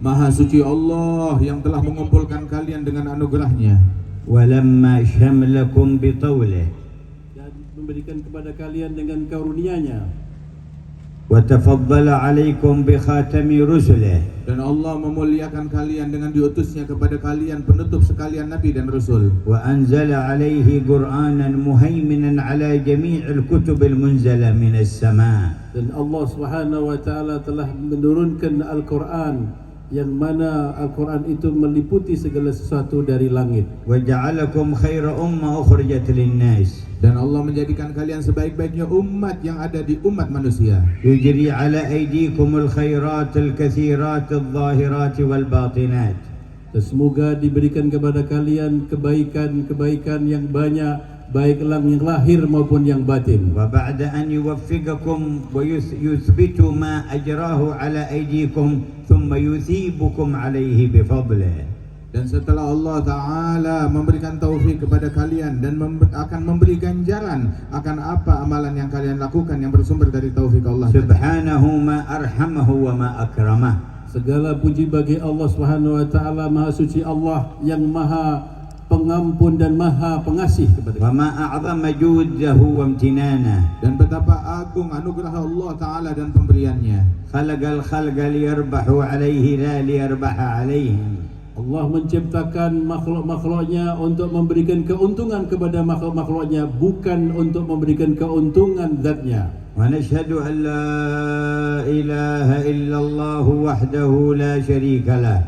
Maha suci Allah yang telah mengumpulkan kalian dengan anugerahnya. ولما شملكم بطوله dan memberikan kepada kalian dengan karunia-Nya. وتفضل عليكم بخاتم رسله Dan Allah memuliakan kalian dengan diutusnya kepada kalian penutup sekalian Nabi dan Rasul. وأنزل عليه قرآنا مهيمنا على جميع الكتب المنزلة من السماء. Dan Allah Subhanahu wa taala telah menurunkan Al-Qur'an yang mana Al-Qur'an itu meliputi segala sesuatu dari langit. وجعلكم خير أمة أخرجت للناس. Dan Allah menjadikan kalian sebaik-baiknya umat yang ada di umat manusia. يجري على أيديكم الخيرات الكثيرات الظاهرات والباطنات. Dan semoga diberikan kepada kalian kebaikan-kebaikan yang banyak, baik yang lahir maupun yang batin. وبعد أن يوفقكم ويثبت ما أجراه على أيديكم ثم يثيبكم عليه بفضله. Dan setelah Allah Ta'ala memberikan taufik kepada kalian dan akan memberi ganjaran akan apa amalan yang kalian lakukan yang bersumber dari taufik Allah. Subhanahu ma arhamahu wa ma akramah. Segala puji bagi Allah Subhanahu wa taala, Maha suci Allah yang Maha pengampun dan Maha pengasih kepada Wa ma a'zama judahu wa imtinana. Dan betapa agung anugerah Allah Ta'ala dan pemberiannya. Khalaqal khalqa liyarbahu alaihi la liyarbaha alaihim. Allah menciptakan makhluk-makhluknya untuk memberikan keuntungan kepada makhluk-makhluknya, bukan untuk memberikan keuntungan zatnya. Wa nashhadu an la ilaha illallah wahdahu la syarika lah.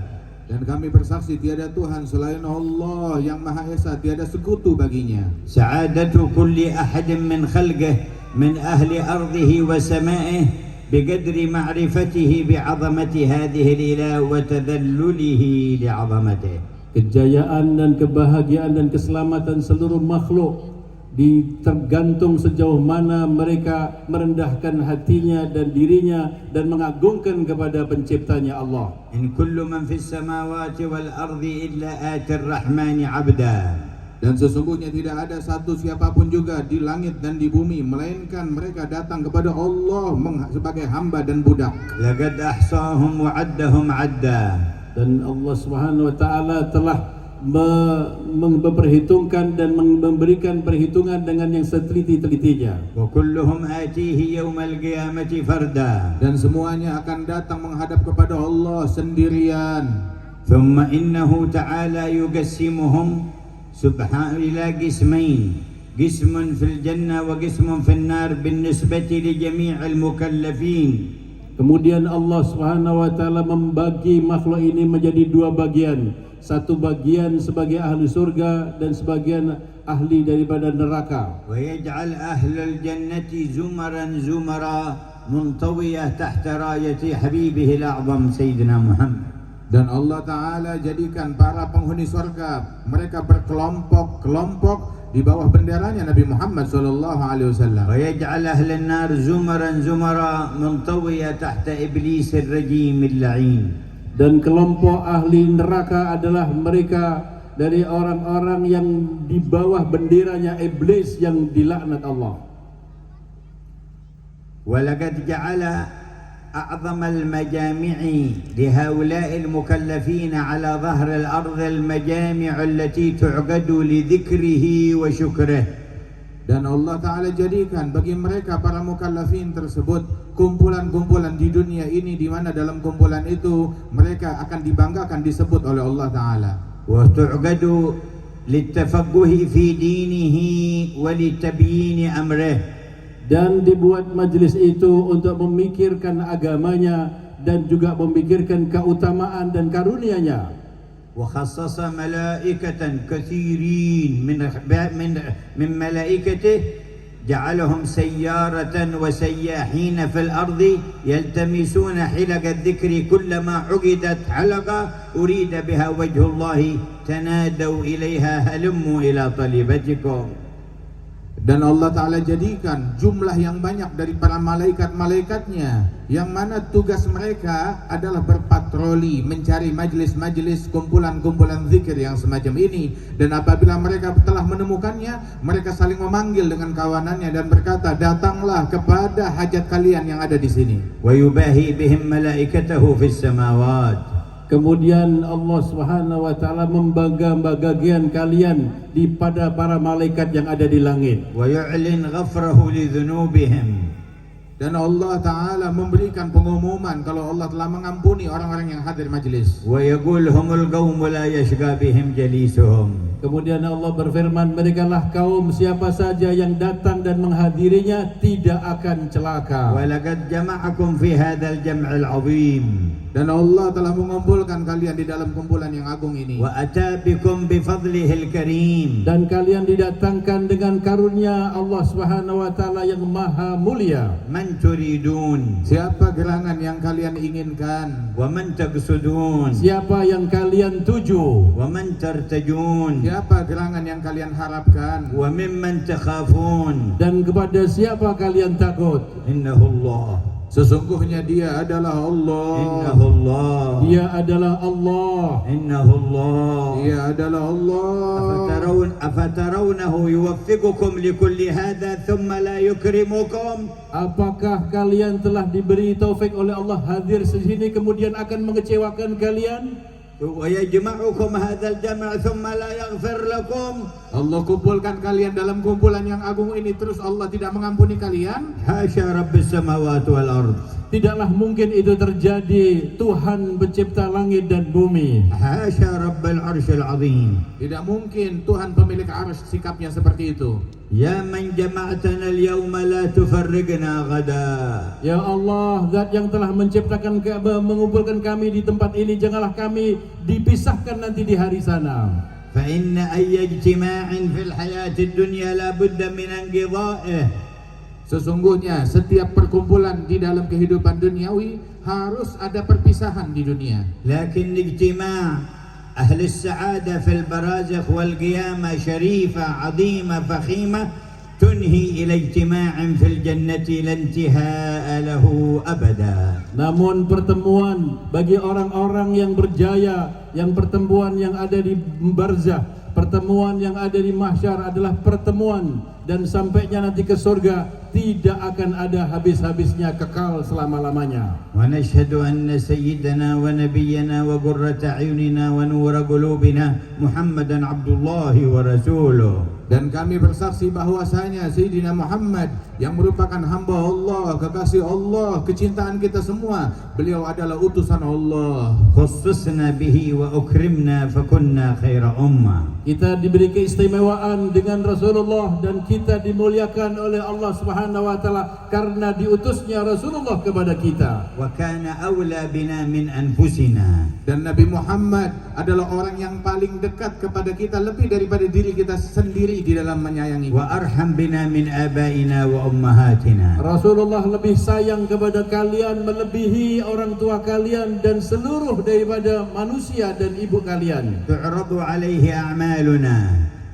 Dan kami bersaksi tiada Tuhan selain Allah yang Maha Esa, tiada sekutu baginya. Sa'adatu kulli ahadin min khalqih min ahli ardihi wa sama'ih بقدر معرفته بعظمة هذه الإله وتذلله لعظمته. Kejayaan dan kebahagiaan dan keselamatan seluruh makhluk tergantung sejauh mana mereka merendahkan hatinya dan dirinya dan mengagungkan kepada penciptanya Allah. إن كل من في السماوات والأرض إلا آتي الرحمن عبدا. Dan sesungguhnya tidak ada satu siapapun juga di langit dan di bumi melainkan mereka datang kepada Allah sebagai hamba dan budak. لقد أحصاهم وعدهم عدا. Dan Allah Subhanahu wa taala telah memperhitungkan dan memberikan perhitungan dengan yang seteliti-telitinya. وكلهم آتيه يوم القيامة فردا. Dan semuanya akan datang menghadap kepada Allah sendirian. ثم إنه تعالى يقسمهم سبحانه إلى قسمين، قسم في الجنة وقسم في النار بالنسبة لجميع المكلفين. Kemudian Allah Subhanahu wa taala membagi makhluk ini menjadi dua bagian. Satu bagian sebagai ahli surga dan sebagian ahli daripada neraka. ويجعل أهل الجنة زمرا زمرا منطوية تحت راية حبيبه الأعظم سيدنا محمد. Dan Allah Ta'ala jadikan para penghuni surga mereka berkelompok-kelompok di bawah benderanya Nabi Muhammad SAW. ويجعل أهل النار زمرا زمرا منطوية تحت إبليس الرجيم اللعين. Dan kelompok ahli neraka adalah mereka dari orang-orang yang di bawah benderanya iblis yang dilaknat Allah. ولقد جعل أعظم المجامع لهؤلاء المكلفين على ظهر الأرض المجامع التي تعقد لذكره وشكره. Dan Allah Ta'ala jadikan bagi mereka para mukallafin tersebut kumpulan-kumpulan di dunia ini di mana dalam kumpulan itu mereka akan dibanggakan disebut oleh Allah Ta'ala. وتعقد للتفقه في دينه ولتبيين أمره. Dan dibuat majlis itu untuk memikirkan agamanya dan juga memikirkan keutamaan dan karunia-Nya. وخصص ملائكة كثيرين من ملائكته جعلهم سيارة وسياحين في الأرض يلتمسون حلق الذكر كلما عقدت حلقة أريد بها وجه الله تنادوا إليها هلموا إلى طلبتكم. Dan Allah Ta'ala jadikan jumlah yang banyak dari para malaikat-malaikatnya yang mana tugas mereka adalah berpatroli mencari majlis-majlis kumpulan-kumpulan zikir yang semacam ini. Dan apabila mereka telah menemukannya, mereka saling memanggil dengan kawanannya dan berkata, datanglah kepada hajat kalian yang ada di sini. ويباهي بهم ملائكته في السماوات. Kemudian Allah Subhanahu wa taala membangga-banggakan kalian di pada para malaikat yang ada di langit. ويعلن غفره لذنوبهم. Dan Allah Ta'ala memberikan pengumuman kalau Allah telah mengampuni orang-orang yang hadir majlis. ويقول هم القوم لا يشقى بهم جليسهم. Kemudian Allah berfirman, merekalah kaum siapa saja yang datang dan menghadirinya tidak akan celaka. ولقد جمعكم في هذا الجمع العظيم. Dan Allah telah mengumpulkan kalian di dalam kumpulan yang agung ini. وأتى بكم بفضله الكريم. Dan kalian didatangkan dengan karunia Allah Subhanahu wa taala yang maha mulia. من تريدون Siapa gerangan yang kalian inginkan? ومن تقصدون Siapa yang kalian tuju? ومن ترتجون Siapa gerangan yang kalian harapkan? وممن تخافون. Dan kepada siapa kalian takut? إنه الله. Sesungguhnya Dia adalah Allah. إنه الله. Dia adalah Allah. إنه الله. Dia adalah Allah. أفترونه يوفقكم لكل هذا ثم لا يكرمكم. Apakah kalian telah diberi taufik oleh Allah hadir di sini kemudian akan mengecewakan kalian? ويجمعكم هذا الجمع ثم لا يغفر لكم. Allah kumpulkan kalian dalam kumpulan yang agung ini terus Allah tidak mengampuni kalian? حاشا رب السماوات والأرض. Tidaklah mungkin itu terjadi. Tuhan pencipta langit dan bumi. حاشا رب العرش العظيم. Tidak mungkin Tuhan pemilik arsy sikapnya seperti itu. يا من جمعتنا اليوم لا تفرقنا غدا. Ya Allah, Zat yang telah menciptakan mengumpulkan kami di tempat ini, janganlah kami dipisahkan nanti di hari sana. فإن أي اجتماع في الحياة الدنيا لا بد من انقضائه. Sesungguhnya setiap perkumpulan di dalam kehidupan duniawi harus ada perpisahan di dunia. لكن اجتماع أهل السعادة في البرازخ والقيامة شريفة عظيمة فخيمة تنهي إلى اجتماع في الجنة لا انتهاء له أبدا. Namun pertemuan bagi orang-orang yang berjaya, yang pertemuan yang ada di barzah, pertemuan yang ada di mahsyar adalah pertemuan dan sampainya nanti ke surga tidak akan ada habis-habisnya, kekal selama-lamanya. ونشهد أن سيدنا ونبينا وقرة أعيننا ونور قلوبنا محمدا عبد الله ورسوله. Dan kami bersaksi bahwasanya Sayyidina Muhammad yang merupakan hamba Allah, kekasih Allah, kecintaan kita semua. Beliau adalah utusan Allah. خصصنا به وأكرمنا فكنا خير أمة. Kita diberi keistimewaan dengan Rasulullah dan kita dimuliakan oleh Allah Subhanahu wa taala karena diutusnya Rasulullah kepada kita. وكان أولى بنا من أنفسنا. Dan Nabi Muhammad adalah orang yang paling dekat kepada kita lebih daripada diri kita sendiri di dalam menyayangi. وأرحم بنا من آبائنا وأمهاتنا. Rasulullah lebih sayang kepada kalian melebihi orang tua kalian dan seluruh daripada manusia dan ibu kalian. تعرض عليه أعمالنا.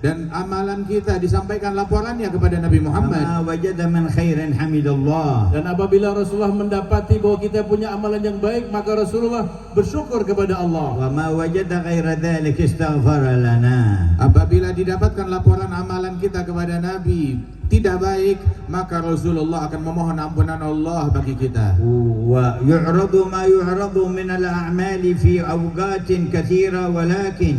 Dan amalan kita disampaikan laporannya kepada Nabi Muhammad. فما وجد من خير حمد الله. Dan apabila Rasulullah mendapati bahwa kita punya amalan yang baik, maka Rasulullah bersyukur kepada Allah. وما وجد غير ذلك استغفر لنا. Apabila didapatkan laporan amalan kita kepada Nabi tidak baik, maka Rasulullah akan memohon ampunan Allah bagi kita. ويعرض ما يعرض من الأعمال في أوقات كثيرة ولكن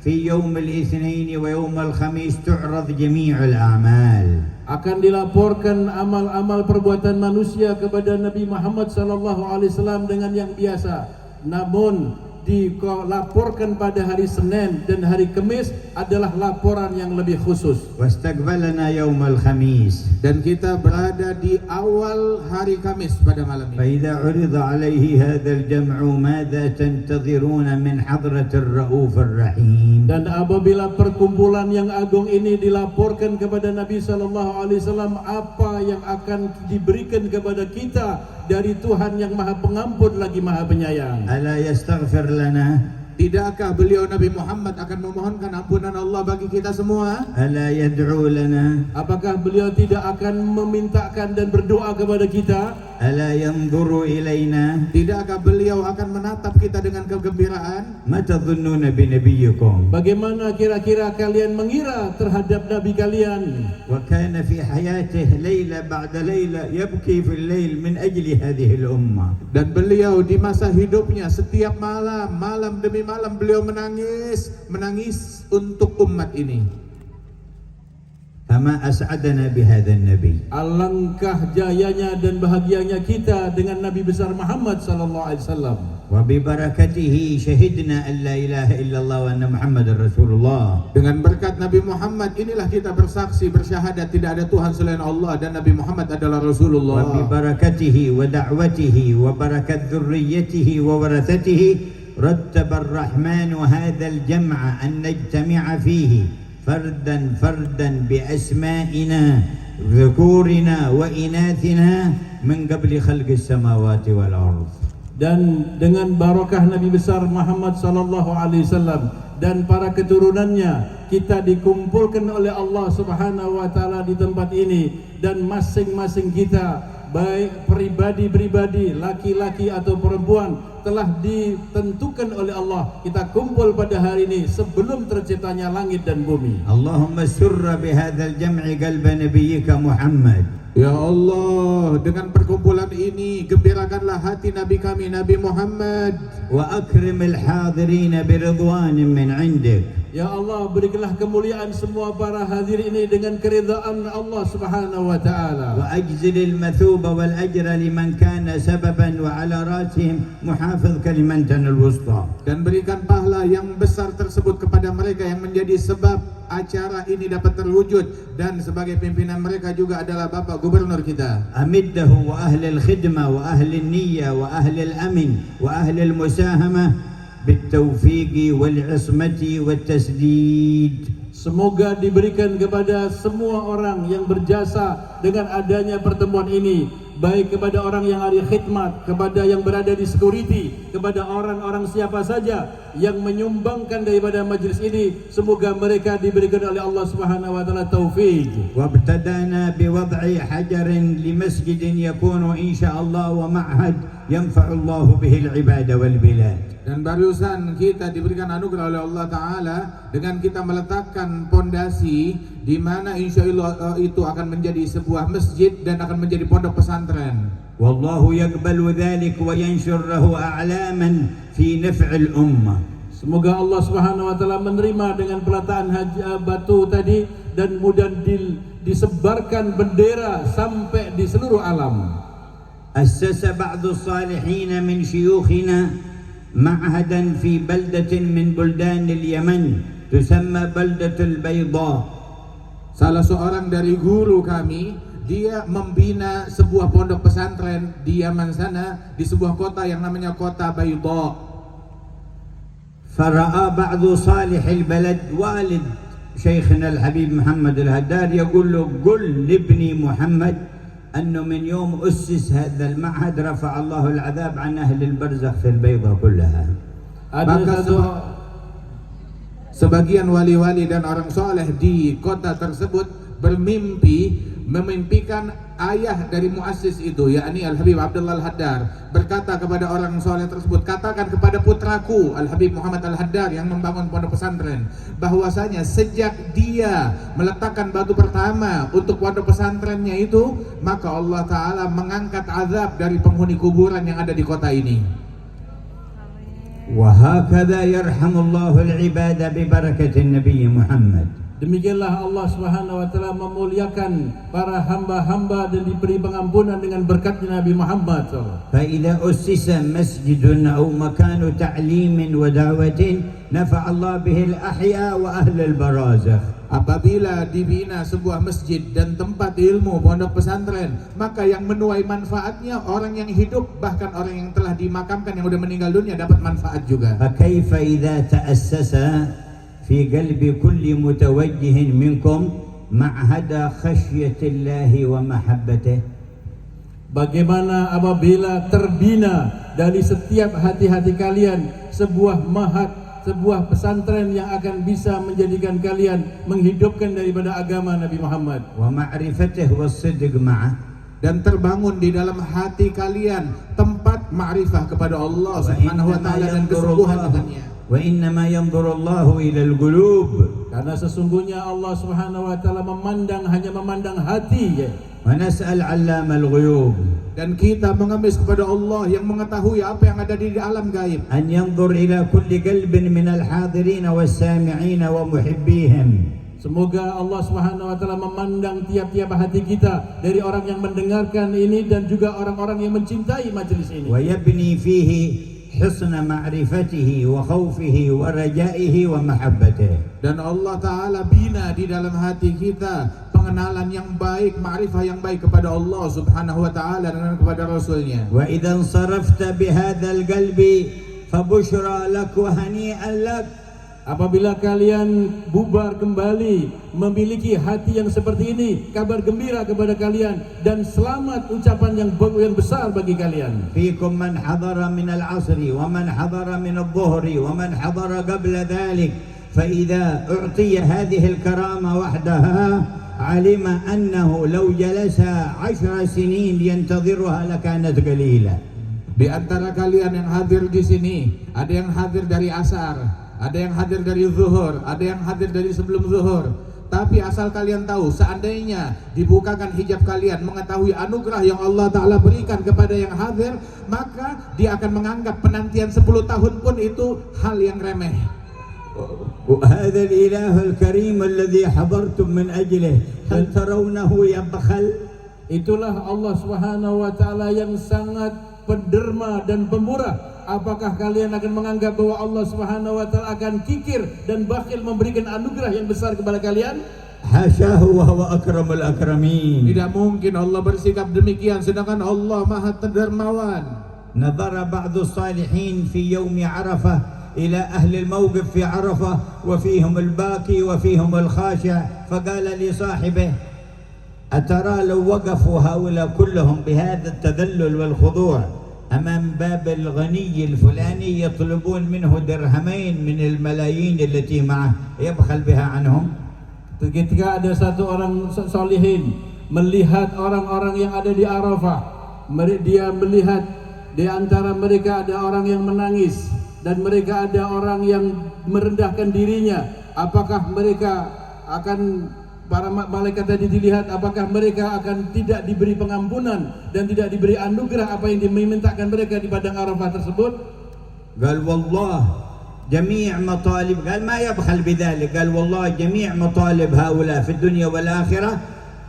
في يوم الاثنين ويوم الخميس تعرض جميع الأعمال. Akan dilaporkan amal-amal perbuatan manusia kepada Nabi Muhammad SAW dengan yang biasa. Namun dilaporkan pada hari Senin dan hari Kamis adalah laporan yang lebih khusus. واستقبلنا يوم الخميس. Dan kita berada di awal hari Kamis pada malam ini. فإذا عرض عليه هذا الجمع ماذا تنتظرون من حضرة الرؤوف الرحيم. Dan apabila perkumpulan yang agung ini dilaporkan kepada Nabi SAW, apa yang akan diberikan kepada kita dari Tuhan yang Maha Pengampun lagi Maha Penyayang. ألا يستغفر لنا. Tidakkah beliau Nabi Muhammad akan memohonkan ampunan Allah bagi kita semua? ألا يدعو لنا. Apakah beliau tidak akan memintakan dan berdoa kepada kita? ألا ينظر إلينا Tidakkah beliau akan menatap kita dengan kegembiraan? ما تظنون بنبيكم Bagaimana kira-kira kalian mengira terhadap nabi kalian? وكان في حياته ليلة بعد ليلة يبكي في الليل من أجل هذه الأمة Dan beliau di masa hidupnya setiap malam, malam demi malam beliau menangis untuk umat ini. فما أسعدنا بهذا النبي. Alangkah jayanya dan bahagianya kita dengan Nabi besar Muhammad sallallahu alaihi wasallam. وببركته شهدنا أن لا إله إلا الله وأن محمد رسول الله. Dengan berkat Nabi Muhammad inilah kita bersaksi bersyahadat tidak ada Tuhan selain Allah dan Nabi Muhammad adalah Rasulullah. وببركته ودعوته وبركة ذريته وورثته رتب الرحمن هذا الجمع أن نجتمع فيه فردا فردا بأسمائنا ذكورنا وإناثنا من قبل خلق السماوات والأرض. Dan dengan barakah Nabi besar Muhammad sallallahu alaihi wasallam dan para keturunannya kita dikumpulkan oleh Allah Subhanahu wa taala di tempat ini, dan masing-masing kita baik pribadi-pribadi laki-laki atau perempuan telah ditentukan oleh Allah kita kumpul pada hari ini sebelum terciptanya langit dan bumi. اللهم سر بهذا الجمع قلب نبيك محمد. Ya Allah, dengan perkumpulan ini gembirakanlah hati Nabi kami Nabi Muhammad. وأكرم الحاضرين برضوان من عندك. Ya Allah, berikanlah kemuliaan semua para hadir ini dengan keridhaan Allah Subhanahu wa taala. وأجزل المثوب والأجر لمن كان سببا وعلى رأسهم محافظ كلمتنا الوسطى. Dan berikan pahala yang besar tersebut kepada mereka yang menjadi sebab acara ini dapat terwujud, dan sebagai pimpinan mereka juga adalah Bapak Gubernur kita. أمده وأهل الخدمة وأهل النية وأهل الأمن وأهل المساهمة بالتوفيق والعصمة والتسديد. Semoga diberikan kepada semua orang yang berjasa dengan adanya pertemuan ini, baik kepada orang yang ahli khidmat, kepada yang berada di security, kepada orang-orang siapa saja yang menyumbangkan daripada majlis ini, semoga mereka diberikan oleh Allah Subhanahu wa taala taufik. وابتدأنا بوضع حجر لمسجد يكون إن شاء الله ومعهد ينفع الله به العباد والبلاد. Dan barusan kita diberikan anugerah oleh Allah Ta'ala dengan kita meletakkan pondasi di mana insya Allah itu akan menjadi sebuah masjid dan akan menjadi pondok pesantren. والله يقبل ذلك وينشر له أعلاما في نفع الأمة. Semoga Allah Subhanahu wa taala menerima dengan peletaan batu tadi, dan mudah disebarkan bendera sampai di seluruh alam. أسس بعض الصالحين من شيوخنا معهدا في بلدة من بلدان اليمن تسمى بلدة البيضاء. Salah seorang dari guru kami, dia membina sebuah pondok pesantren di Yaman sana, di sebuah kota yang namanya kota Bayda. فرأى بعض صالح البلد والد شيخنا الحبيب محمد الهدار يقول له قل لابني محمد أنه من يوم أسس هذا المعهد رفع الله العذاب عن أهل البرزخ في البيضة كلها. Sebagian wali-wali dan orang soleh di kota tersebut memimpikan ayah dari muassis itu, yakni Al-Habib Abdullah Al-Haddar, berkata kepada orang soleh tersebut, katakan kepada putraku Al-Habib Muhammad Al-Haddar yang membangun pondok pesantren, bahwasanya sejak dia meletakkan batu pertama untuk pondok pesantrennya itu, maka Allah Ta'ala mengangkat azab dari penghuni kuburan yang ada di kota ini. وهكذا يرحم الله العباد ببركة النبي محمد. Demikianlah Allah Subhanahu wa taala memuliakan para hamba-hamba dan diberi pengampunan dengan berkatnya Nabi Muhammad SAW. فإذا أسس مسجد أو مكان تعليم ودعوة نفع الله به الأحياء وأهل البرازخ. Apabila dibina sebuah masjid dan tempat ilmu pondok pesantren, maka yang menuai manfaatnya orang yang hidup, bahkan orang yang telah dimakamkan yang sudah meninggal dunia dapat manfaat juga. فكيف إذا تأسس في قلب كل متوجه منكم معهد خشية الله ومحبته. Bagaimana apabila terbina dari setiap hati-hati kalian sebuah mahat, sebuah pesantren yang akan bisa menjadikan kalian menghidupkan daripada agama Nabi Muhammad ومعرفته والصدق معه. dan terbangun di dalam hati kalian tempat ma'rifah kepada Allah Subhanahu wa taala dan kesungguhan dengannya. وإنما ينظر الله إلى القلوب. Karena sesungguhnya Allah Subhanahu wa taala hanya memandang hati ya. ونسأل علام الغيوب Dan kita mengemis kepada Allah yang mengetahui apa yang ada di alam gaib, أن ينظر إلى كل قلب من الحاضرين والسامعين ومحبيهم. Semoga Allah Subhanahu wa taala memandang tiap-tiap hati kita, dari orang yang mendengarkan ini dan juga orang-orang yang mencintai majelis ini. ويبني فيه حسن معرفته وخوفه ورجائه ومحبته. dan Allah Ta'ala bina di dalam hati kita pengenalan yang baik, ma'rifah yang baik kepada Allah Subhanahu wa Ta'ala dan kepada Rasulnya. وإذا انصرفت بهذا القلب فبشرى لك وهنيئا لك. Apabila kalian bubar kembali memiliki hati yang seperti ini, kabar gembira kepada kalian dan selamat, ucapan yang besar bagi kalian. فيكم من حضر من العصر ومن حضر من الظهر ومن حضر قبل ذلك، فإذا أعطي هذه الكرامة وحدها علم أنه لو جلس 10 سنين ينتظرها لكانت قليلة. Di antara kalian yang hadir di sini, ada yang hadir dari asar, ada yang hadir dari zuhur, ada yang hadir dari sebelum zuhur. Tapi asal kalian tahu, seandainya dibukakan hijab kalian, mengetahui anugerah yang Allah Ta'ala berikan kepada yang hadir, maka dia akan menganggap penantian 10 tahun pun itu hal yang remeh. وهذا الإله الكريم الذي حضرتم من أجله هل ترونه يبخل؟ Itulah Allah Subhanahu wa taala yang sangat penderma dan pemurah. Apakah kalian akan menganggap bahwa Allah Subhanahu wa taala akan kikir dan bakhil memberikan anugerah yang besar kepada kalian? حاشاه وهو أكرم الأكرمين. Tidak mungkin Allah bersikap demikian, sedangkan Allah Maha Dermawan. نظر بعض الصالحين في يوم عرفة إلى أهل الموقف في عرفة وفيهم الباكي وفيهم الخاشع، فقال لصاحبه: أترى لو وقفوا هؤلاء كلهم بهذا التذلل والخضوع أمام باب الغني الفلاني يطلبون منه درهمين من الملايين التي معه يبخل بها عنهم؟ Ketika ada satu orang solihin melihat orang-orang yang ada di Arafah, dia melihat di antara mereka ada orang yang menangis dan mereka ada orang yang merendahkan dirinya. Apakah mereka akan, para malaikat tadi dilihat, apakah mereka akan tidak diberi pengampunan dan tidak diberi anugerah apa yang dimintakan mereka di padang Arafah tersebut? قال والله جميع مطالب، قال ما يبخل بذلك، قال والله جميع مطالب هؤلاء في الدنيا والآخرة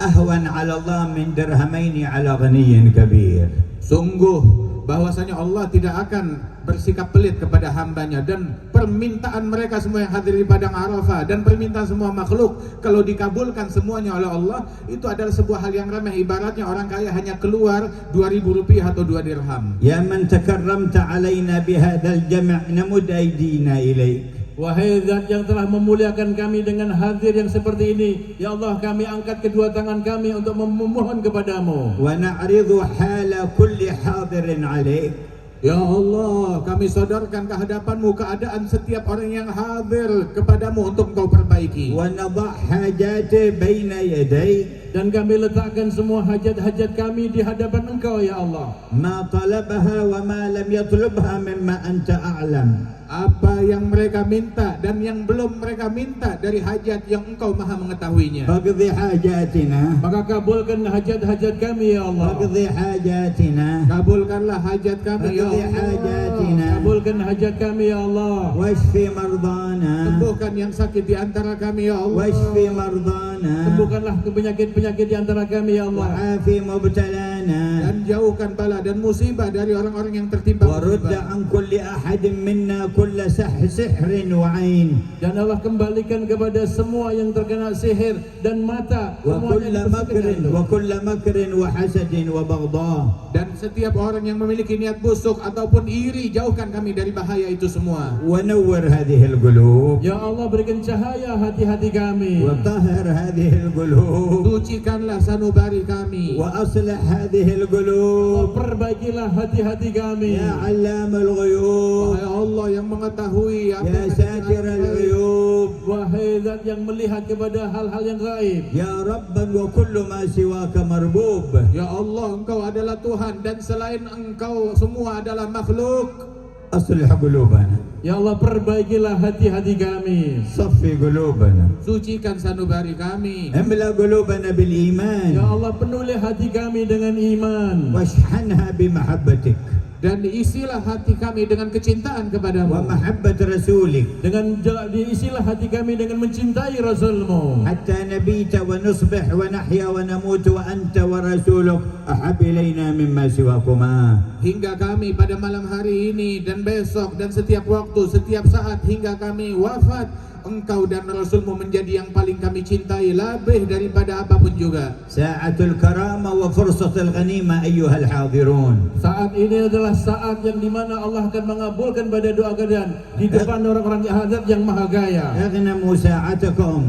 أهون على الله من درهمين على غني كبير. Sungguh bahwasanya Allah tidak akan bersikap pelit kepada hambanya, dan permintaan mereka semua yang hadir di padang Arafah dan permintaan semua makhluk kalau dikabulkan semuanya oleh Allah, itu adalah sebuah hal yang remeh. Ibaratnya orang kaya hanya keluar 2.000 rupiah atau 2 dirham. يا من تكرمت علينا بهذا الجمع نمد أيدينا إليك. Wahai Zat yang telah memuliakan kami dengan hadir yang seperti ini, ya Allah, kami angkat kedua tangan kami untuk memohon kepadamu. ونعرض حال كل حاضر عليك. Ya Allah, kami sadarkan ke hadapanmu keadaan setiap orang yang hadir kepadamu untuk Engkau perbaiki. ونضع حاجاته بين يديك. Dan kami letakkan semua hajat-hajat kami di hadapan Engkau, ya Allah. ما طلبها وما لم يطلبها مما أنت أعلم. Apa yang mereka minta dan yang belum mereka minta dari hajat yang Engkau Maha mengetahuinya. فاقض حاجاتنا. Maka kabulkan hajat-hajat kami, ya Allah. فاقض حاجاتنا. Kabulkanlah hajat kami, ya فاقض Allah. حاجاتنا. Kabulkan hajat kami, ya Allah. واشف مرضانا. Sembuhkan yang sakit di antara kami, ya Allah. واشف مرضانا. Sembuhkanlah penyakit-penyakit di antara kami, ya Allah. وعافي مبتلانا. Dan jauhkan bala dan musibah dari orang-orang yang tertimpa ورد musibah. عن كل أحد منا كل سحر وعين. Dan Allah kembalikan kepada semua yang terkena sihir dan mata, وكل semuanya مكر dibersihkan, ya Allah. وكل مكر وحسد وبغضاء. Dan setiap orang yang memiliki niat busuk ataupun iri, jauhkan kami dari bahaya itu semua. ونور هذه القلوب. Ya Allah, berikan cahaya hati-hati kami. وطهر هذه القلوب. Sucikanlah sanubari kami. وأصلح هذه هذه القلوب perbaikilah hati-hati kami. يا علام الغيوب Wahai Allah yang mengetahui apa يا yang ساتر العيوب Wahai Zat yang melihat kepada hal-hal yang gaib. يا ربا وكل ما سواك مربوب Ya Allah, Engkau adalah Tuhan dan selain Engkau semua adalah makhluk. أصلح قلوبنا Ya Allah, perbaikilah hati-hati kami. صفي قلوبنا Sucikan sanubari kami. املأ قلوبنا Ya بالإيمان Allah, penuhi hati kami dengan iman. واشحنها بمحبتك Dan diisilah hati kami dengan kecintaan kepadamu. ومحبة رسولك Dengan diisilah hati kami dengan mencintai Rasul-Mu. حتى نبيت ونصبح ونحيا ونموت وأنت ورسولك أحب إلينا مما سواكما. Hingga kami pada malam hari ini dan besok dan setiap waktu, setiap saat hingga kami wafat, Engkau dan Rasul-Mu menjadi yang paling kami cintai lebih daripada apapun juga. ساعة الكرامة وفرصة الغنيمة أيها الحاضرون. Saat ini adalah saat yang dimana Allah akan mengabulkan pada doa kalian di depan orang-orang Zat yang maha gaya. اغنموا ساعتكم.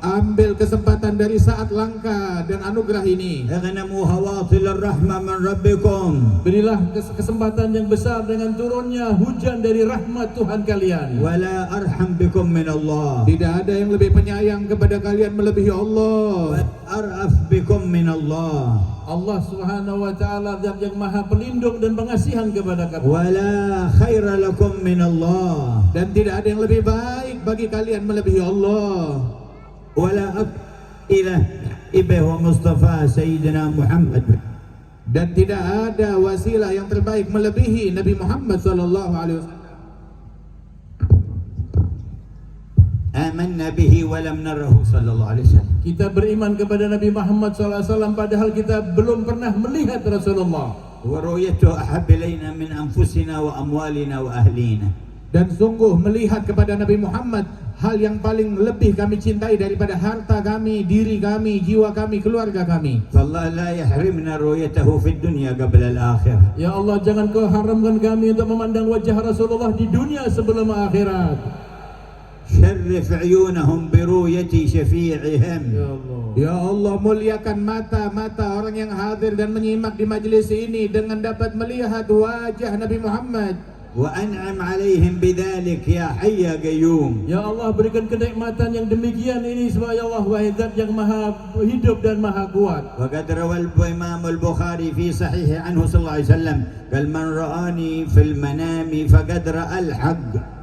Ambil kesempatan dari saat langka dan anugerah ini. اغنموا هواطل الرحمة من ربكم. Berilah kesempatan yang besar dengan turunnya hujan dari rahmat Tuhan kalian. ولا أرحم بكم من الله. Tidak ada yang lebih penyayang kepada kalian melebihi Allah. أرأف بكم من الله. Allah Subhanahu wa taala Zat yang maha pelindung dan pengasihan kepada kalian. ولا خير لكم من الله. Dan tidak ada yang lebih baik bagi kalian melebihi Allah. ولا إله إبه ومصطفى سيدنا محمد. Dan tidak ada wasilah yang terbaik melebihi Nabi Muhammad SAW. آمنا به ولم نره صلى الله عليه وسلم. Kita beriman kepada Nabi Muhammad SAW padahal kita belum pernah melihat Rasulullah. ورؤيته أحب إلينا من أنفسنا وأموالنا وأهلينا. Dan sungguh melihat kepada Nabi Muhammad hal yang paling lebih kami cintai daripada harta kami, diri kami, jiwa kami, keluarga kami. فالله لا يحرمنا رؤيته في الدنيا قبل الآخرة. Ya Allah, jangan Kau haramkan kami untuk memandang wajah Rasulullah di dunia sebelum akhirat. شرف عيونهم برؤية شفيعهم. Ya Allah. Ya Allah, muliakan mata-mata orang yang hadir dan menyimak di majelis ini dengan dapat melihat wajah Nabi Muhammad. وأنعم عليهم بذلك يا حي يا قيوم. Ya Allah, berikan kenikmatan yang demikian ini sebagai Allah wahai Zat yang maha hidup dan maha kuat. وقد روى الإمام البخاري في صحيح عنه صلى الله عليه وسلم قال من رآني في المنام فقد رأى الحق.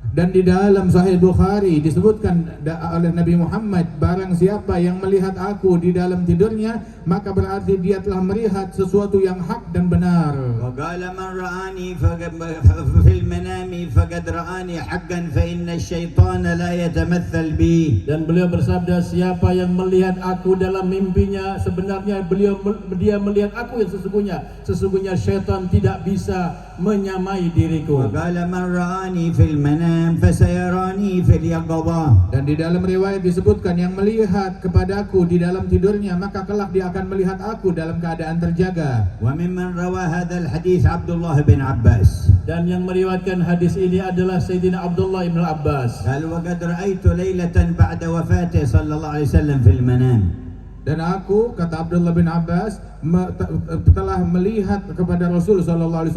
Dan di dalam Sahih Bukhari disebutkan oleh Nabi Muhammad, barang siapa yang melihat aku di dalam tidurnya, maka berarti dia telah melihat sesuatu yang hak dan benar. وقال من رآني في المنام فقد رآني حقا فإن الشيطان لا يتمثل بي. Dan beliau bersabda, siapa yang melihat aku dalam mimpinya, sebenarnya dia melihat aku yang sesungguhnya syaitan tidak bisa menyamai diriku. وقال من رآني في المنام فسيراني في اليقظة. Dan di dalam riwayat disebutkan yang melihat kepadaku di dalam tidurnya, maka kelak dia akan melihat aku dalam keadaan terjaga. وممن روى هذا الحديث عبد الله بن عباس. Dan yang meriwayatkan hadis ini adalah Sayyidina Abdullah bin Abbas. قال وقد رأيت ليلة بعد وفاته صلى الله عليه وسلم في المنام. Dan aku, kata Abdullah bin Abbas, telah melihat kepada Rasul SAW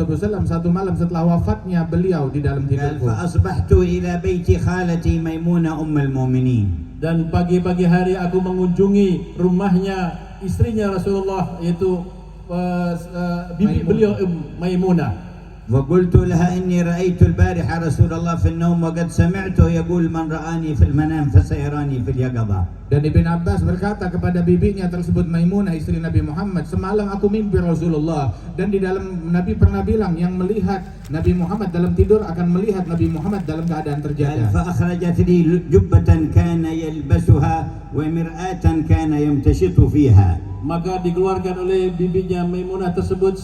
satu malam setelah wafatnya beliau di dalam قال tidurku. فأصبحت إلى بيت خالتي ميمونة أم المؤمنين. Dan pagi-pagi hari aku mengunjungi rumahnya istrinya Rasulullah, yaitu bibi beliau Maimunah. وقلت لها إني رأيت البارحة رسول الله في النوم وقد سمعته يقول من رآني في المنام فسيراني في اليقظة. Dan Ibn Abbas berkata kepada bibinya tersebut, Maimunah istri Nabi Muhammad, semalam aku mimpi Rasulullah, dan di dalam Nabi pernah bilang yang melihat Nabi Muhammad dalam tidur akan melihat Nabi Muhammad dalam keadaan قال terjaga. فأخرجت لي جبة كان يلبسها ومرآة كان يمتشط فيها. Maka dikeluarkan oleh bibinya Maimunah tersebut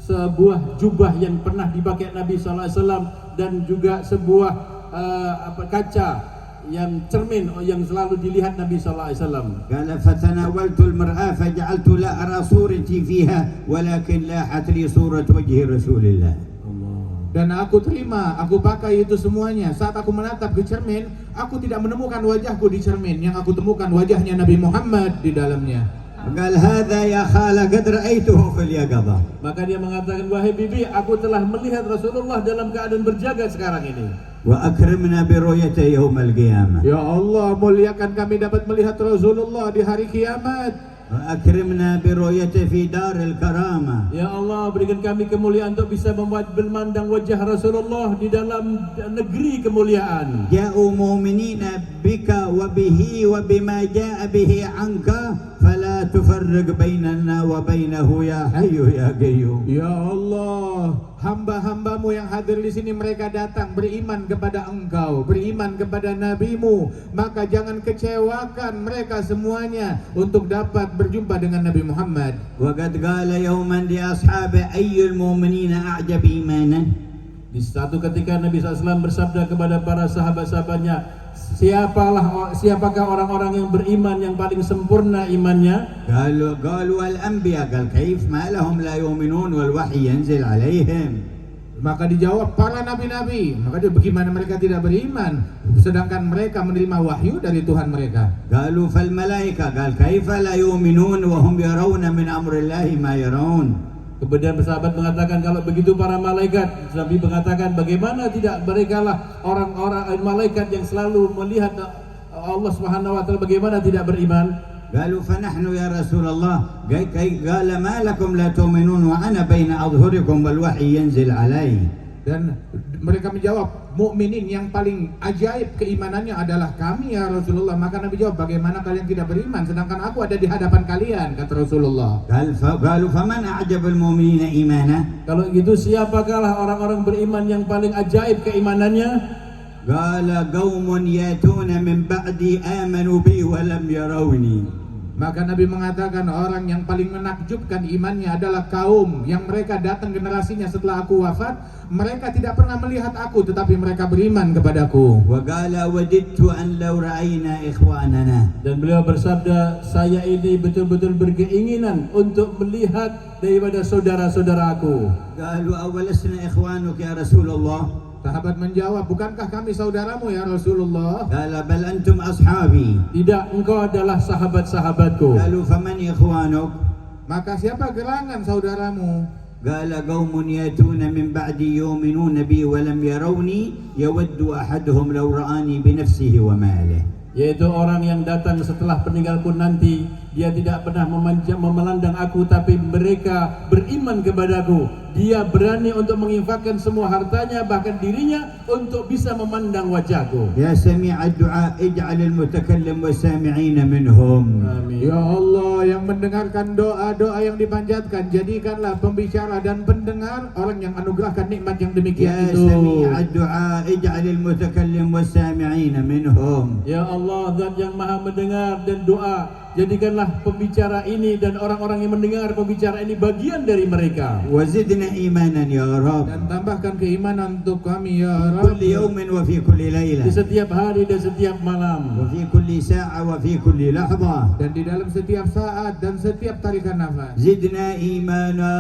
sebuah jubah yang pernah dipakai Nabi SAW dan juga sebuah kaca yang cermin yang selalu dilihat Nabi SAW. قال فتناولت المرآة فجعلت لا أرى صورتي فيها ولكن لاحت لي صورة وجه رسول الله. Dan aku terima, aku pakai itu semuanya. Saat aku menatap ke cermin, aku tidak menemukan wajahku di cermin. Yang aku temukan wajahnya Nabi Muhammad di dalamnya. قال هذا يا خالة قد رأيته في اليقظة. Maka dia mengatakan, wahai bibi, aku telah melihat Rasulullah dalam keadaan berjaga sekarang ini. وأكرمنا برؤيته يوم القيامة. Ya Allah, muliakan kami dapat melihat Rasulullah di hari kiamat. وأكرمنا برؤيته في دار الكرامة. Ya Allah, berikan kami kemuliaan untuk bisa memandang wajah Rasulullah di dalam negeri kemuliaan. جاءوا مؤمنين بك وبه وبما جاء به عنك فلا تفرق بيننا وبينه يا حي يا قيوم. Ya Allah, hamba-hambamu yang hadir di sini mereka datang beriman kepada Engkau, beriman kepada Nabimu, maka jangan kecewakan mereka semuanya untuk dapat berjumpa dengan Nabi Muhammad. وقد قال يوما لأصحابه أي المؤمنين أعجب إيمانا. Di satu ketika Nabi SAW bersabda kepada para sahabat-sahabatnya, siapakah orang-orang yang beriman yang paling sempurna imannya? قالوا الأنبياء. قال كيف ما لهم لا يؤمنون والوحي ينزل عليهم. Maka dijawab para nabi-nabi. Maka dia, bagaimana mereka tidak beriman sedangkan mereka menerima wahyu dari Tuhan mereka? قالوا فالملائكة. قال كيف لا يؤمنون وهم يرون من أمر الله ما يرون. Kemudian sahabat mengatakan, kalau begitu para malaikat. Nabi mengatakan, bagaimana tidak mereka lah orang-orang malaikat yang selalu melihat Allah Subhanahu wa taala, bagaimana tidak beriman? قالوا فنحن يا رسول الله. قال ما لكم لا تؤمنون وأنا بين أظهركم والوحي ينزل علي. Dan mereka menjawab, mukminin yang paling ajaib keimanannya adalah kami ya Rasulullah. Maka Nabi jawab, bagaimana kalian tidak beriman sedangkan aku ada di hadapan kalian, kata Rasulullah. قالوا فمن أعجب المؤمنين إيمانا. Kalau gitu siapakah orang-orang beriman yang paling ajaib keimanannya? قال قوم يأتون من بعدي آمنوا بي ولم يروني. Maka Nabi mengatakan, orang yang paling menakjubkan imannya adalah kaum yang mereka datang generasinya setelah aku wafat, mereka tidak pernah melihat aku tetapi mereka beriman kepadaku. وقال وددت أن لو رأينا إخواننا. Dan beliau bersabda, saya ini betul-betul berkeinginan untuk melihat daripada saudara-saudaraku. قالوا أولسنا إخوانك يا رسول الله. Sahabat menjawab, bukankah kami saudaramu ya Rasulullah? قال بل أنتم أصحابي. Tidak, engkau adalah sahabat-sahabatku. قالوا فمن إخوانك. Maka siapa gerangan saudaramu? قال قوم يأتون من بعدي يؤمنون بي ولم يروني يود أحدهم لو رآني بنفسه وماله. Yaitu orang yang datang setelah peninggalku nanti, dia tidak pernah memelandang aku, tapi mereka beriman kepadaku. Dia berani untuk menginfakkan semua hartanya, bahkan dirinya, untuk bisa memandang wajahku. يا سميع الدعاء اجعل المتكلم والسامعين منهم. Amin. Ya Allah, yang mendengarkan doa-doa yang dipanjatkan, jadikanlah pembicara dan pendengar orang yang anugerahkan nikmat yang demikian يا itu. سميع الدعاء اجعل المتكلم والسامعين منهم. Ya Allah, Zat yang maha mendengar dan doa, jadikanlah pembicara ini dan orang-orang yang mendengar pembicara ini bagian dari mereka. وزدنا إيمانا يا رب. Dan tambahkan keimanan untuk kami ya كل Rabb, يوم وفي كل Di ليلة setiap hari dan setiap malam. وفي كل ساعة وفي كل لحظة. dan di dalam setiap saat dan setiap tarikan nafas. زدنا إيمانا.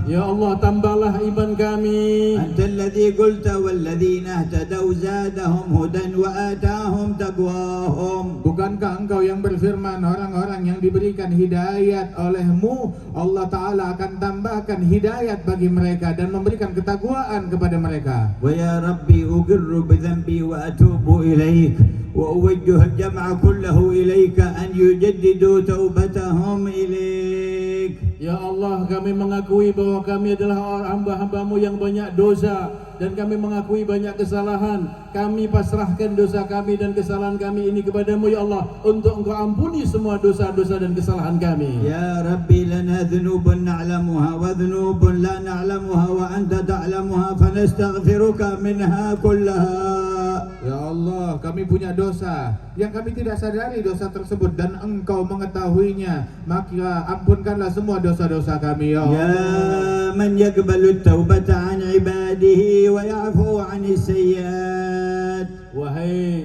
Ya Allah, tambahlah iman kami. أنت الذي قلت والذين اهتدوا زادهم هدى وآتاهم تقواهم. Bukankah engkau yang berfirman, orang-orang yang diberikan hidayat olehmu, Allah Ta'ala akan tambahkan hidayat bagi mereka dan memberikan ketakwaan kepada mereka. ويا ربي أقر بذنبي وأتوب إليك وأوجه الجمع كله إليك أن يجددوا توبتهم إليك. Ya Allah, kami mengakui bahwa kami adalah hamba-hambamu yang banyak dosa, dan kami mengakui banyak kesalahan. Kami pasrahkan dosa kami dan kesalahan kami ini kepadamu ya Allah, untuk engkau ampuni semua dosa-dosa dan kesalahan kami. يا ربي لنا ذنوب نعلمها وذنوب لا نعلمها وأنت تعلمها فنستغفرك منها كلها. Ya Allah, kami punya dosa yang kami tidak sadari dosa tersebut dan engkau mengetahuinya, maka ampunkanlah semua dosa-dosa kami ya Allah. يا من يقبل التوبة عن عباده ويعفو عن السيئات. Wahai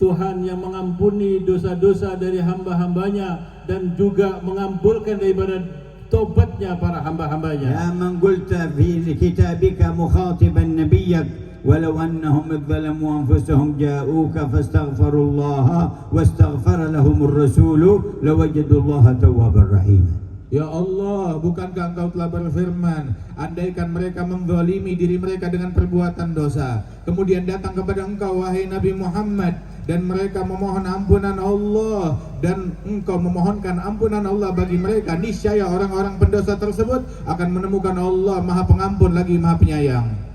Tuhan yang mengampuni dosa-dosa dari hamba-hambanya dan juga mengabulkan daripada tobatnya para hamba-hambanya. يا من قلت في كتابك مخاطبا نبيك ولو أنهم إذ ظلموا أنفسهم جاءوك فاستغفروا الله واستغفر لهم الرسول لوجدوا الله توابا رحيما. Ya Allah, bukankah Engkau telah berfirman, andaikan mereka menzalimi diri mereka dengan perbuatan dosa, kemudian datang kepada Engkau wahai Nabi Muhammad, dan mereka memohon ampunan Allah, dan Engkau memohonkan ampunan Allah bagi mereka, niscaya orang-orang pendosa tersebut akan menemukan Allah Maha Pengampun lagi Maha Penyayang.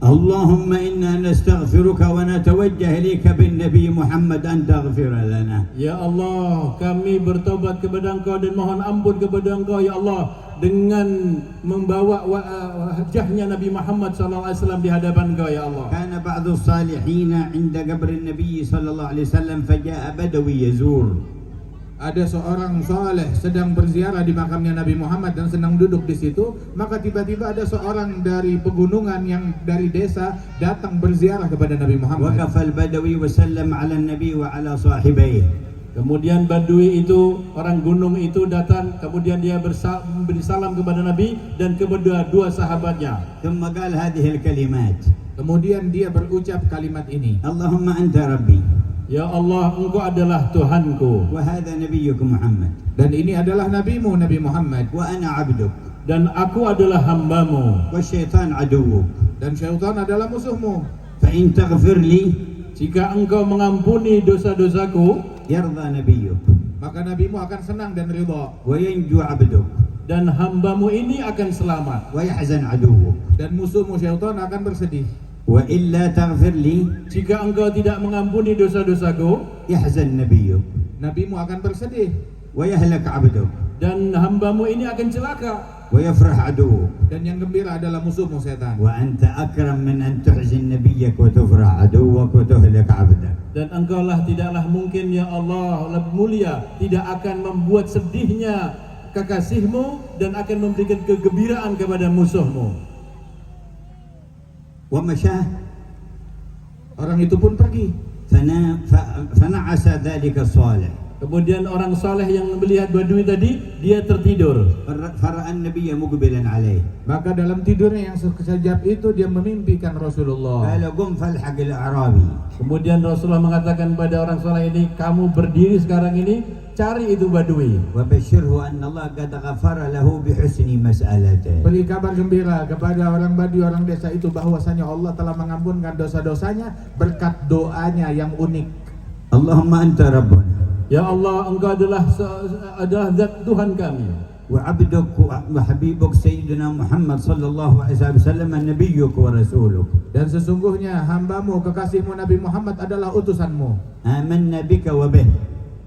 اللهم إنا نستغفرك ونتوجه إليك بالنبي محمد أن تغفر لنا. Ya Allah, kami bertobat kepada Engkau dan mohon ampun kepada Engkau ya Allah dengan membawa wajahnya Nabi Muhammad SAW di hadapan Engkau ya Allah. كان بعض الصالحين عند قبر النبي صلى الله عليه وسلم فجاء بدوي يزور. Ada seorang saleh sedang berziarah di makamnya Nabi Muhammad dan sedang duduk di situ, maka tiba-tiba ada seorang dari pegunungan yang dari desa datang berziarah kepada Nabi Muhammad. وقف البدوي وسلم على النبي وعلى صاحبيه. Kemudian Badui itu, orang gunung itu datang, kemudian dia memberi salam kepada Nabi dan kepada dua sahabatnya. ثم قال هذه الكلمات. Kemudian dia berucap kalimat ini, اللهم أنت ربي. Ya Allah, Engkau adalah Tuhanku, وهذا نبيك محمد. dan ini adalah nabimu Nabi Muhammad, وأنا عبدك. dan aku adalah hambamu. والشيطان عدوك. dan syaitan adalah musuhmu. فإن تغفر لي Jika Engkau mengampuni dosa-dosaku, يرضى نبيك Maka nabimu akan senang dan ridha, وينجو عبدك dan hambamu ini akan selamat. ويحزن عدوك. dan musuhmu syaitan akan bersedih. وإلا تغفر لي Jika Engkau tidak mengampuni dosa-dosaku, يحزن نبيك Nabimu akan bersedih, ويهلك عبدك dan hambamu ini akan celaka. ويفرح عدوك. dan yang gembira adalah musuhmu setan. وأنت أكرم من أن تحزن نبيك وتفرح عدوك وتهلك عبدك. Dan Engkaulah tidaklah mungkin ya Allah lebih mulia, tidak akan membuat sedihnya kekasihmu dan akan memberikan kegembiraan kepada musuhmu. ومشاه. Orang itu pun pergi. فنعس ذلك الصالح. Kemudian orang saleh yang melihat Badui tadi, dia tertidur. فرأى النبي مقبلا عليه. Maka dalam tidurnya yang sekejap itu dia memimpikan Rasulullah. قال قم فالحق الأعرابي. Kemudian Rasulullah mengatakan pada orang saleh ini, kamu berdiri sekarang ini, cari itu Badui. وبشره أن الله قد غفر له بحسن مسألته. Beri kabar gembira kepada orang Badui, orang desa itu, bahwasanya Allah telah mengampunkan dosa-dosanya berkat doanya yang unik. اللهم أنت ربنا. Ya Allah, Engkau adalah zat Tuhan kami. وعبدك وحبيبك سيدنا محمد صلى الله عليه وسلم نبيك ورسولك. Dan sesungguhnya hambamu, kekasihmu Nabi Muhammad adalah utusanmu. آمنا بك وبه.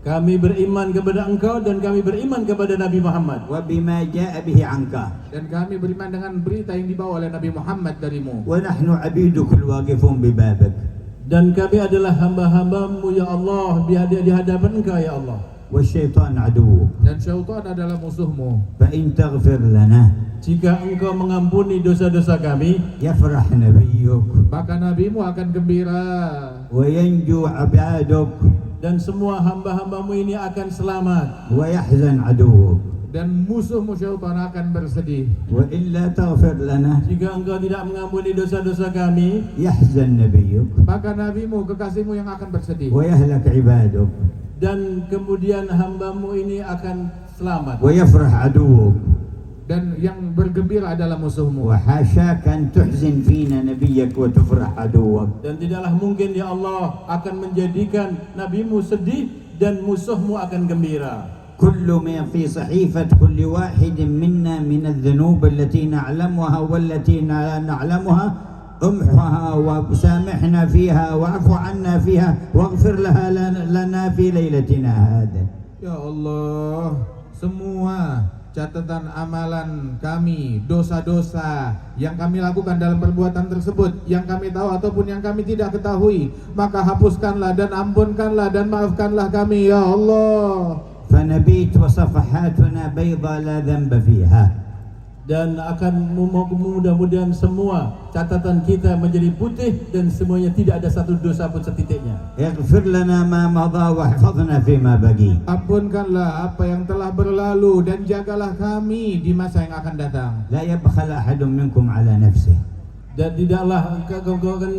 Kami beriman kepada Engkau dan kami beriman kepada Nabi Muhammad. وبما جاء به عنك. Dan kami beriman dengan berita yang dibawa oleh Nabi Muhammad darimu. ونحن عبيدك الواقفون ببابك. Dan kami adalah hamba-hambamu ya Allah di hadapan Engkau ya Allah. والشيطان عدوك. Dan syaitan adalah musuhmu. فإن تغفر لنا Jika Engkau mengampuni dosa-dosa kami, يفرح نبيك maka nabimu akan gembira. وينجو عبادك dan semua hamba-hambamu ini akan selamat. ويحزن عدوك. Dan musuhmu syaitan akan bersedih. وإلا تغفر لنا Jika Engkau tidak mengampuni dosa-dosa kami, يحزن نبيك Maka nabimu, kekasihmu yang akan bersedih. ويهلك عبادك dan kemudian hambamu ini akan selamat. ويفرح عدوك. Dan yang bergembira adalah musuhmu. وحاشاك أن تحزن فينا نبيك وتفرح عدوك. Dan tidaklah mungkin ya Allah akan menjadikan nabimu sedih dan musuhmu akan gembira. كل ما في صحيفة كل واحد منا من الذنوب التي نعلمها والتي لا نعلمها امحها وسامحنا فيها واعف عنا فيها واغفر لنا في ليلتنا هذا. Ya Allah, semua catatan amalan kami, dosa-dosa yang kami lakukan dalam perbuatan tersebut, yang kami tahu ataupun yang kami tidak ketahui, maka hapuskanlah dan ampunkanlah dan maafkanlah kami ya Allah. فنبيت وصفحاتنا بيضاء لا ذنب فيها. Dan akan mudah-mudahan semua catatan kita menjadi putih dan semuanya tidak ada satu dosa pun setitiknya. اغفر لنا ما مضى واحفظنا فيما بقي. Ampunkanlah apa yang telah berlalu dan jagalah kami di masa yang akan datang. لا يبخل أحد منكم على نفسه. dan tidaklah engkau akan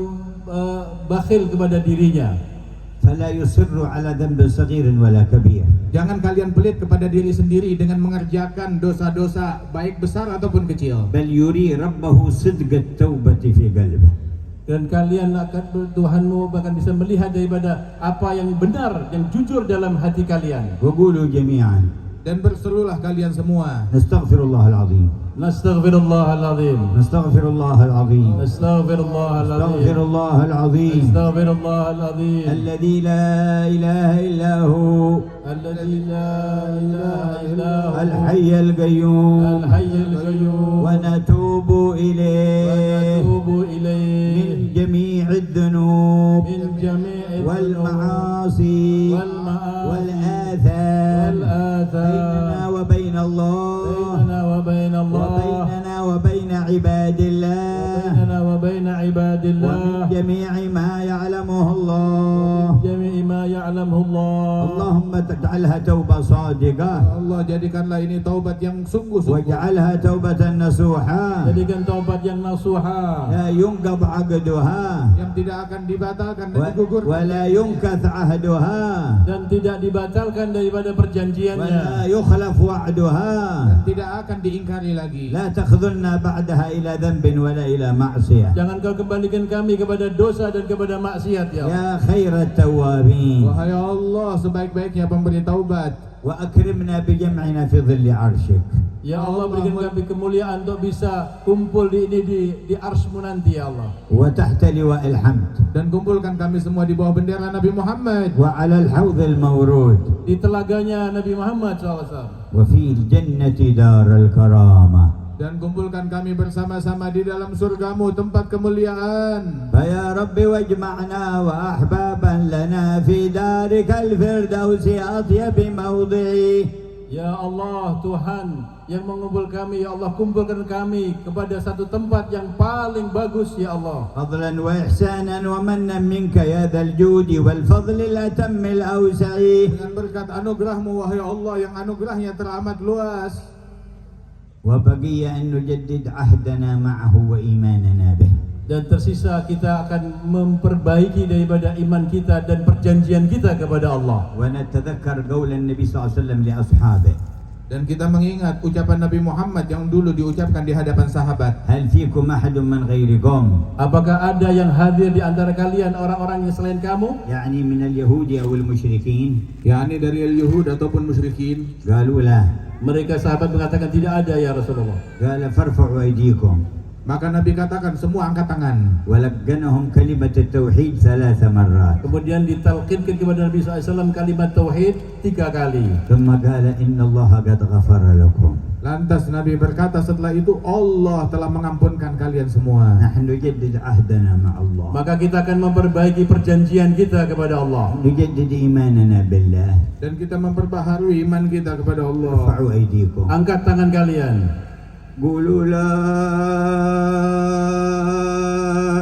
bakhil kepada dirinya. فلا يصر على ذنب صغير ولا كبير. Jangan kalian pelit kepada diri sendiri dengan mengerjakan dosa-dosa baik besar ataupun kecil. بل يري ربه صدق التوبة في قلبه. Dan kalian akan Tuhanmu bahkan bisa melihat daripada apa yang benar, yang jujur dalam hati kalian. وقولوا جميعا Dan berserulah kalian semua. نستغفر الله العظيم. Nastaghfirullahaladzim. نستغفر الله العظيم. Nastaghfirullahaladzim. نستغفر الله العظيم. Nastaghfirullahaladzim. الذي لا إله إلا هو Alladzi la ilaha illa huwa الحي القيوم Al-Hayyul Qayyum. ونتوب إليه Natubu من ilaih جميع الذنوب min jami'il والمعاصي والمعاصي والآثام والآثام بيننا وبين الله بيننا وبين الله وبيننا وبين عباد الله بيننا وبين عباد الله ومن جميع ما يعلمه الله. جميع ما يعلمه الله. اللهم اجعلها توبة صادقة Allah, jadikanlah ini taubat yang sungguh-sungguh. واجعلها توبة نصوحة Jadikan taubat yang nasuha, لا ينقض عقدها yang tidak akan dibatalkan dan digugurkan. ولا ينكث عهدها dan tidak dibatalkan daripada perjanjiannya, ولا يخلف وعدها. Dan tidak akan diingkari lagi. لا تخذلنا بعدها إلى ذنب ولا إلى معصية. jangan kau kembalikan kami kepada dosa dan kepada maksiat ya Allah. يا خير التوابين Wahai Allah, sebaik-baiknya pemberi taubat. وأكرمنا بجمعنا في ظل عرشك. Ya Allah, berikan kami kemuliaan untuk bisa kumpul di arsy-Mu nanti ya Allah. وتحت لواء الحمد Dan kumpulkan kami semua di bawah bendera Nabi Muhammad. وعلى الحوض المورود Di telaganya Nabi Muhammad SAW. وفي الجنة دار الكرامة. Dan kumpulkan kami bersama-sama di dalam surgamu, tempat kemuliaan. فيا رب واجمعنا وأحبابا لنا في دارك الفردوس أطيب موضعي. Ya Allah, Tuhan yang mengumpul kami, ya Allah, kumpulkan kami kepada satu tempat yang paling bagus ya Allah. فضلا وإحسانا ومنا منك يا ذا الجود والفضل الأتم الأوسع. Dengan berkat anugerahmu wahai Allah yang anugerahnya teramat luas. وبقي أن نجدد عهدنا معه وإيماننا به. Dan tersisa kita akan memperbaiki daripada iman kita dan perjanjian kita kepada Allah. ونتذكر قول النبي صلى الله عليه وسلم لأصحابه. Dan kita mengingat ucapan Nabi Muhammad yang dulu diucapkan di hadapan sahabat. هل فيكم أحد من غيركم؟ Apakah ada yang hadir di antara kalian orang-orang yang selain kamu? يعني من اليهود أو المشركين؟ yakni dari Yahud ataupun musyrikin. قالوا لا. Mereka sahabat mengatakan tidak ada ya Rasulullah. قال فارفعوا أيديكم. Maka Nabi katakan semua angkat tangan. ولقنهم كلمة التوحيد 3 مرات. Kemudian ditalqinkan kepada Nabi SAW kalimat tauhid 3 kali. ثم قال إن الله قد غفر لكم. Lantas Nabi berkata setelah itu, Allah telah mengampunkan kalian semua. نحن نجدد عهدنا مع الله. Maka kita akan memperbaiki perjanjian kita kepada Allah. نجدد إيماننا بالله. Dan kita memperbaharui iman kita kepada Allah. ارفعوا أيديكم. Angkat tangan kalian. قولوا لا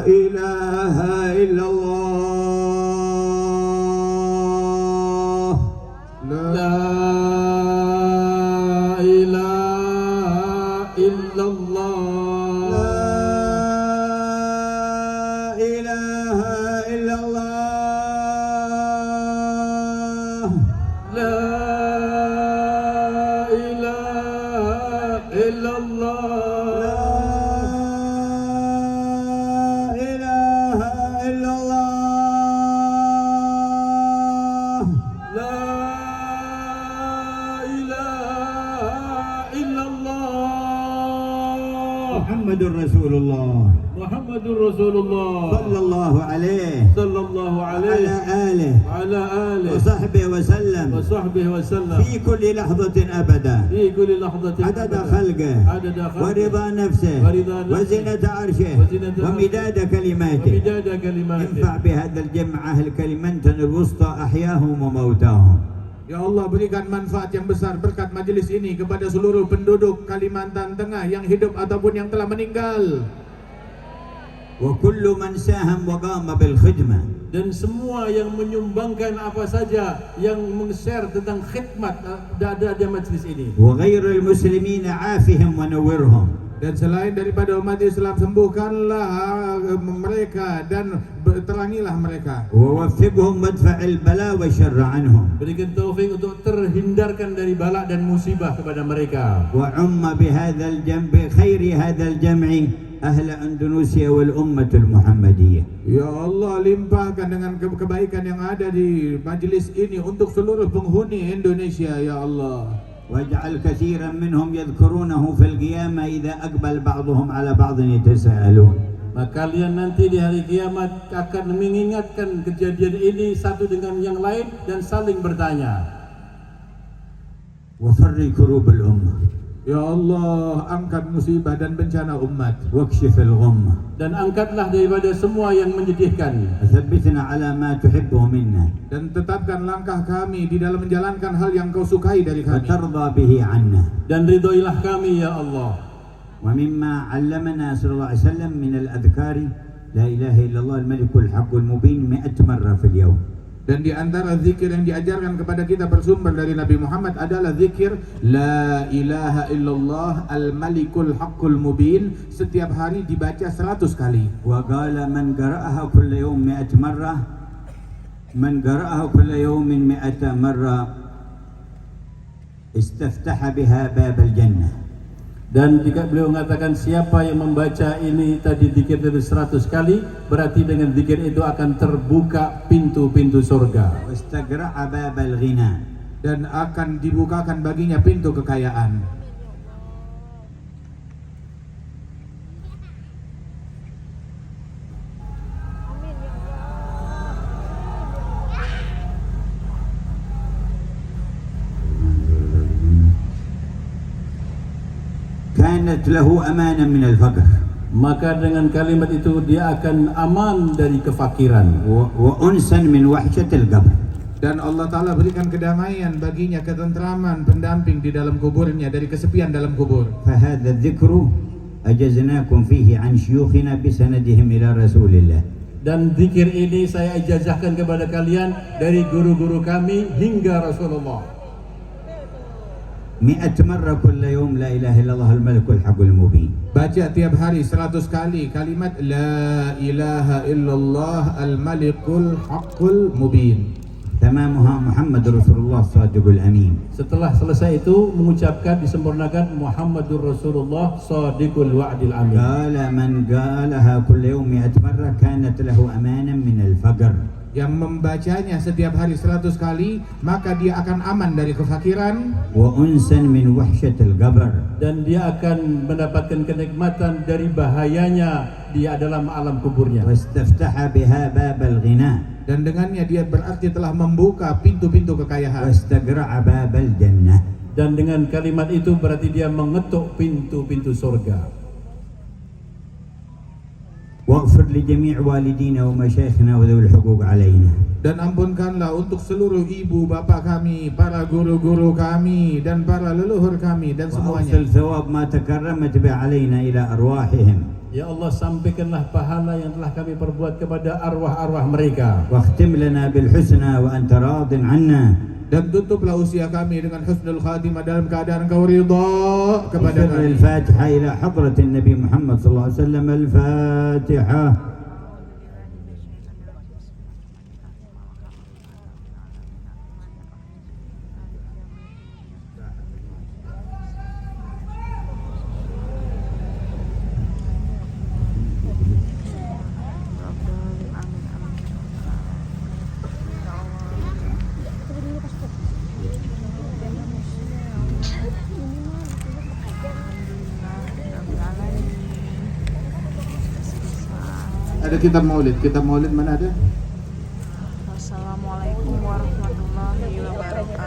إله إلا الله. La ilaha illallah. لا إله إلا الله. La ilaha illallah. لا إله إلا الله. La ilaha illallah. محمد رسول الله Muhammadur Rasulullah صلى الله عليه sallallahu وعلى alaihi آله ala alihi وصحبه وسلم wa sahbihi wa sallam في كل لحظة أبدا fi kulli lahzatin عدد abada. خلقه Adada khalqih ورضا نفسه ورضا نفسه وزنة عرشه وزنة عرشه ومداد كلماته. ومداد كلماته. انفع بهذا الجمع أهل كلمتنا الوسطى أحياهم وموتاهم. Ya Allah, berikan manfaat yang besar berkat majelis ini kepada seluruh penduduk Kalimantan Tengah yang hidup ataupun yang telah meninggal. وكل من ساهم وقام بالخدمة. Dan semua yang menyumbangkan apa saja yang meng-share tentang khidmat ada majlis ini. وغير المسلمين عافهم ونورهم. Dan selain daripada umat Islam, sembuhkanlah mereka dan terangilah mereka. ووفقهم وادفع البلاء والشر عنهم. Berikan taufik untuk terhindarkan dari bala dan musibah kepada mereka. وعم بهذا الجمع بخير هذا الجمع أهل أندونيسيا والأمة المحمدية. Ya Allah, limpahkan dengan kebaikan yang ada di majelis ini untuk seluruh penghuni Indonesia, ya Allah. واجعل كثيرا منهم يذكرونه في القيامة إذا أقبل بعضهم على بعض يتساءلون. Maka kalian nanti di hari kiamat akan mengingatkan kejadian ini satu dengan yang lain dan saling bertanya. وفرج كروب الأمة. Ya Allah, angkat musibah dan bencana umat. واكشف الغمة. Dan angkatlah daripada semua yang menyedihkan. وثبتنا على ما تحبه منا. Dan tetapkan langkah kami di dalam menjalankan hal yang kau sukai dari kami. وترضى به عنا. Dan ridhoilah kami ya Allah. ومما علمنا صلى الله عليه وسلم من الأذكار لا إله إلا الله الملك الحق المبين 100 مرة في اليوم. Dan di antara zikir yang diajarkan kepada kita bersumber dari Nabi Muhammad adalah zikir La ilaha illallah al-malikul haqqul mubin. Setiap hari dibaca 100 kali. وقال من قرأها كل يوم 100 مرة من قرأها كل يوم 100 مرة استفتح بها باب الجنة. Dan jika beliau mengatakan siapa yang membaca ini tadi zikir dari 100 kali, berarti dengan zikir itu akan terbuka pintu-pintu surga. واستقرع باب الغنى. Dan akan dibukakan baginya pintu kekayaan. كانت له أمانا من الفقر. Maka dengan kalimat itu dia akan aman dari kefakiran. وأنسا من وحشة القبر. Dan Allah Ta'ala berikan kedamaian baginya, ketentraman, pendamping di dalam kuburnya dari kesepian dalam kubur. فهذا الذكر أجزناكم فيه عن شيوخنا بسندهم إلى رسول الله. Dan zikir ini saya ijazahkan kepada kalian dari guru-guru kami hingga Rasulullah. 100 مرة كل يوم لا إله إلا الله الملك الحق المبين. Baca tiap hari 100 kali kalimat La ilaha illallah al-malikul haqqul mubin. تمامها محمد رسول الله الصادق الأمين. Setelah selesai itu mengucapkan disempurnakan Muhammadur Rasulullah Shadiqul Wa'dil Amin. قال من قالها كل يوم 100 مرة كانت له أمانا من الفقر. Yang membacanya setiap hari 100 kali, maka dia akan aman dari kefakiran وأنسا من وحشة القبر. Dan dia akan mendapatkan kenikmatan dari bahayanya di dalam alam kuburnya. واستفتح بها باب الغنى. dan dengannya dia berarti telah membuka pintu-pintu kekayaan. واستقرع باب الجنة. Dan dengan kalimat itu berarti dia mengetuk pintu-pintu surga. واغفر لجميع والدينا ومشايخنا وذوي الحقوق علينا. Dan ampunkanlah untuk seluruh ibu bapak kami, para guru-guru kami, dan para leluhur kami, dan semuanya. وأوصل ثواب ما تكرمت به علينا إلى أرواحهم. Ya Allah, sampaikanlah pahala yang telah kami perbuat kepada arwah-arwah mereka. واختم لنا بالحسنى وأنت راض عنا. Dan tutuplah usia kami dengan husnul khatimah dalam keadaan Engkau ridha kepada وسر kami. الفاتحة إلى حضرة النبي محمد صلى الله عليه وسلم. الفاتحة. Ada kitab maulid mana ada? Wassalamualaikum warahmatullahi wabarakatuh.